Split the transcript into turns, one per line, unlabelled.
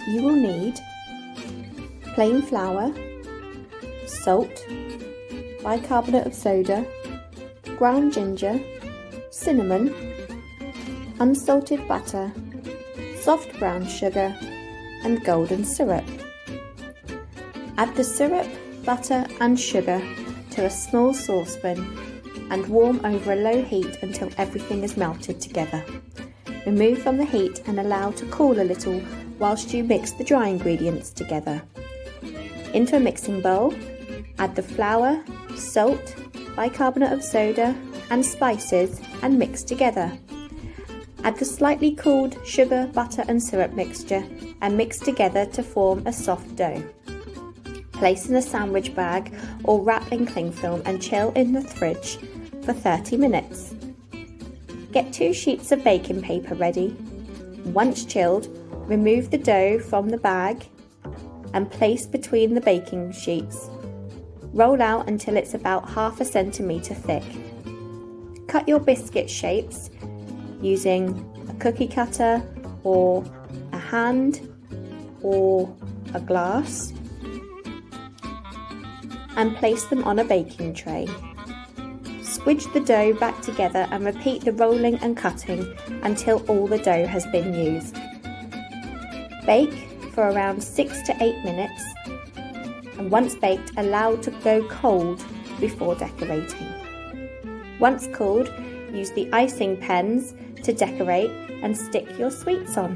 You will need plain flour, salt, bicarbonate of soda, ground ginger, cinnamon, unsalted butter, soft brown sugar and golden syrup. Add the syrup, butter and sugar to a small saucepan and warm over a low heat until everything is melted together. Remove from the heat and allow to cool a little whilst you mix the dry ingredients together. Into a mixing bowl, add the flour, salt, bicarbonate of soda and spices and mix together. Add the slightly cooled sugar, butter and syrup mixture and mix together to form a soft dough. Place in a sandwich bag or wrap in cling film and chill in the fridge for 30 minutes. Get 2 sheets of baking paper ready. Once chilled, remove the dough from the bag and place between the baking sheets. Roll out until it's about ½ centimetre thick. Cut your biscuit shapes using a cookie cutter or a hand or a glass and place them on a baking tray. Squidge the dough back together and repeat the rolling and cutting until all the dough has been used. Bake for around 6 to 8 minutes and once baked, allow to go cold before decorating. Once cooled, use the icing pens to decorate and stick your sweets on.